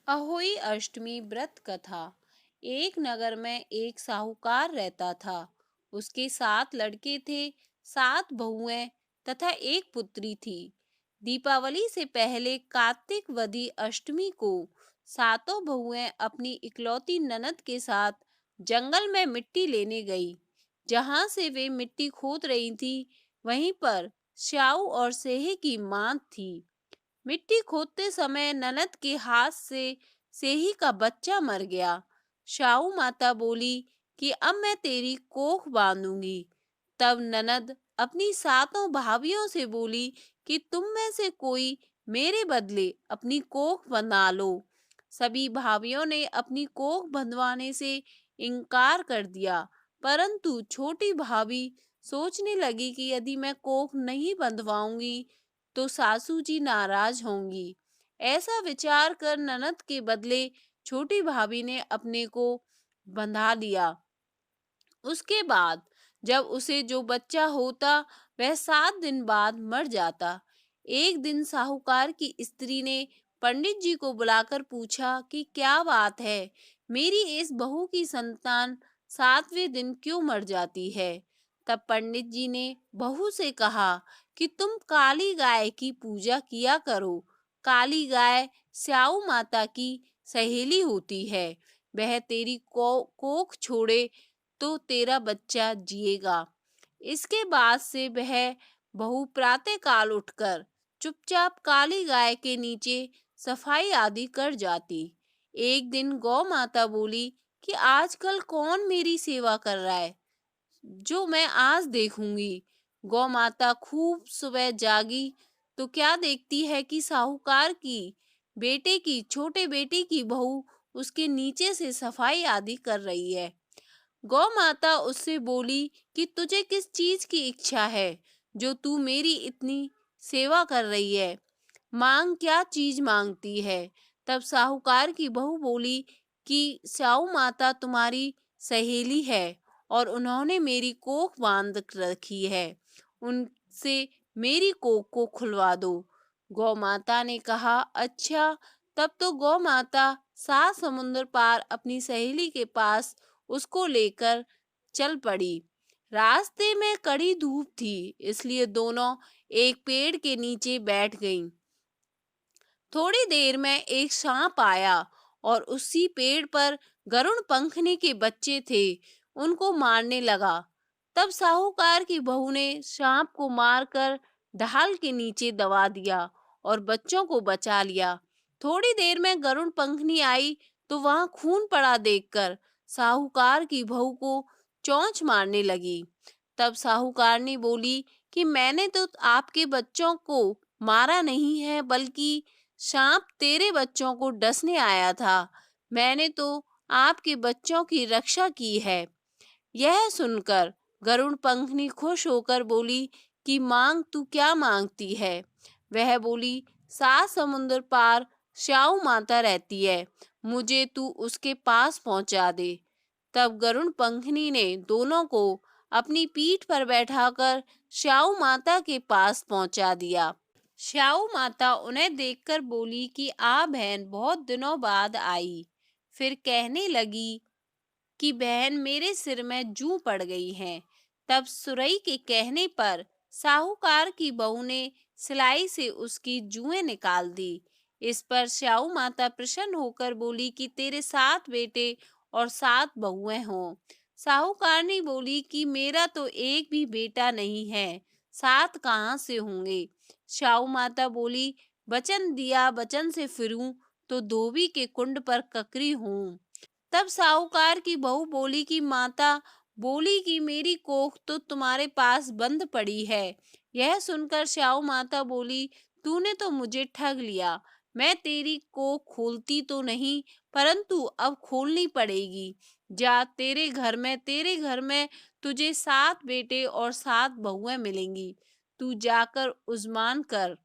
अहोई अष्टमी व्रत कथा। एक नगर में एक साहूकार रहता था। उसके 7 लड़के थे, 7 बहुएं तथा एक पुत्री थी। दीपावली से पहले कार्तिक वदी अष्टमी को सातों बहुएं अपनी इकलौती ननद के साथ जंगल में मिट्टी लेने गई। जहां से वे मिट्टी खोद रही थी, वहीं पर श्याऊ और सेहे की मां थी। मिट्टी खोदते समय ननद के हाथ से सेही का बच्चा मर गया। शाहू माता बोली कि अब मैं तेरी कोख बांधूंगी। तब ननद अपनी सातों भाभियों से बोली कि तुम में से कोई मेरे बदले अपनी कोख बंधा लो। सभी भाभियों ने अपनी कोख बंधवाने से इनकार कर दिया, परंतु छोटी भाभी सोचने लगी कि यदि मैं कोख नहीं बंधवाऊंगी तो सासू जी नाराज होंगी। ऐसा विचार कर ननद के बदले छोटी भाभी ने अपने को बंधा लिया। उसके बाद जब उसे जो बच्चा होता, वह 7 दिन बाद मर जाता। एक दिन साहूकार की स्त्री ने पंडित जी को बुलाकर पूछा कि क्या बात है, मेरी इस बहू की संतान 7वें दिन क्यों मर जाती है। तब पंडित जी ने बहू से कहा कि तुम काली गाय की पूजा किया करो। काली गाय स्याऊ माता की सहेली होती है। वह तेरी कोख छोड़े तो तेरा बच्चा जिएगा। इसके बाद से वह बहू प्रातः काल उठकर चुपचाप काली गाय के नीचे सफाई आदि कर जाती। एक दिन गौ माता बोली कि आजकल कौन मेरी सेवा कर रहा है, जो मैं आज देखूंगी। गौ माता खूब सुबह जागी तो क्या देखती है कि साहूकार की बेटे की छोटे बेटे की बहू उसके नीचे से सफाई आदि कर रही है। गौ माता उससे बोली कि तुझे किस चीज की इच्छा है, जो तू मेरी इतनी सेवा कर रही है। मांग, क्या चीज मांगती है। तब साहूकार की बहू बोली कि स्याऊ माता तुम्हारी सहेली है और उन्होंने मेरी कोख बांध रखी है, उनसे मेरी कोख को खुलवा दो। गौ माता ने कहा, अच्छा। तब तो गौ माता 7 समुंदर पार अपनी सहेली के पास उसको लेकर चल पड़ी। रास्ते में कड़ी धूप थी, इसलिए दोनों एक पेड़ के नीचे बैठ गईं। थोड़ी देर में एक सांप आया और उसी पेड़ पर गरुड़ पंखनी के बच्चे थे, उनको मारने लगा। तब साहूकार की बहू ने सांप को मारकर ढाल के नीचे दबा दिया और बच्चों को बचा लिया। थोड़ी देर में गरुड़ पंखनी आई तो वहां खून पड़ा देखकर साहूकार की बहू को चोंच मारने लगी। तब साहूकार ने बोली कि मैंने तो आपके बच्चों को मारा नहीं है, बल्कि सांप तेरे बच्चों को डसने आया था। मैंने तो आपके बच्चों की रक्षा की है। यह सुनकर गरुड़ पंखनी खुश होकर बोली कि मांग, तू क्या मांगती है। वह बोली, 7 समुंदर पार श्याऊ माता रहती है, मुझे तू उसके पास पहुंचा दे। तब गरुड़ पंखनी ने दोनों को अपनी पीठ पर बैठाकर श्याऊ माता के पास पहुंचा दिया। श्याऊ माता उन्हें देखकर बोली कि आ बहन, बहुत दिनों बाद आई। फिर कहने लगी कि बहन, मेरे सिर में जूं पड़ गई हैं। तब सुरई के कहने पर साहूकार की बहू ने सिलाई से उसकी जुएं निकाल दी। इस पर श्याऊ माता प्रसन्न होकर बोली कि तेरे 7 बेटे और 7 बहुएं हों। साहूकार ने बोली कि मेरा तो एक भी बेटा नहीं है, 7 कहाँ से होंगे। श्याऊ माता बोली, वचन दिया वचन से फिरूं तो धोबी के कुंड पर ककरी हूं। तब साहूकार की बहू बोली कि माता बोली कि मेरी कोख तो तुम्हारे पास बंद पड़ी है। यह सुनकर श्याऊ माता बोली, तूने तो मुझे ठग लिया। मैं तेरी कोख खोलती तो नहीं, परंतु अब खोलनी पड़ेगी। जा, तेरे घर में तुझे 7 बेटे और 7 बहुएं मिलेंगी। तू जाकर उजमान कर,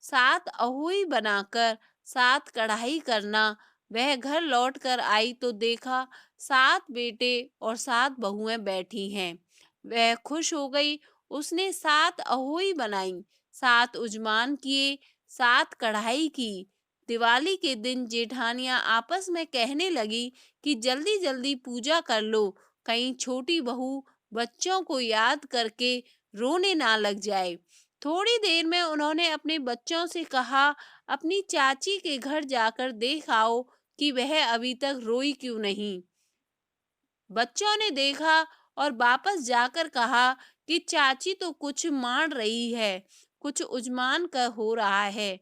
7 अहोई बनाकर 7 कढ़ाई करना। वह घर लौट कर आई तो देखा 7 बेटे और 7 बहुएं बैठी हैं। वह खुश हो गई। उसने 7 अहोई बनाई, 7 उजमान किए, 7 कढ़ाई की। दिवाली के दिन जेठानियां आपस में कहने लगी कि जल्दी जल्दी पूजा कर लो, कहीं छोटी बहू बच्चों को याद करके रोने ना लग जाए। थोड़ी देर में उन्होंने अपने बच्चों से कहा, अपनी चाची के घर जाकर देख आओ कि वह अभी तक रोई क्यों नहीं। बच्चों ने देखा और वापस जाकर कहा कि चाची तो कुछ मान रही है, कुछ उजमान कर हो रहा है।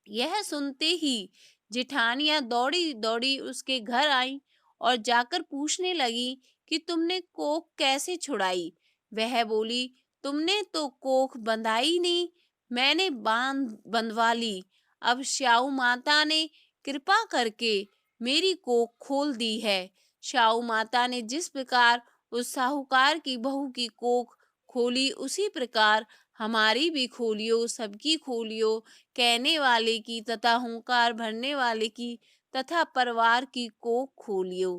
यह सुनते ही जेठानियां दौड़ी दौड़ी उसके घर आई और जाकर पूछने लगी कि तुमने कोख कैसे छुड़ाई। वह बोली, तुमने तो कोख बंधाई नहीं, मैंने बंधवा ली। अब श्याऊ माता ने कृपा करके मेरी कोख खोल दी है। श्याऊ माता ने जिस प्रकार उस साहूकार की बहू की कोख खोली, उसी प्रकार हमारी भी खोलियो, सबकी खोलियो, कहने वाले की तथा हुंकार भरने वाले की तथा परिवार की कोख खोलियो।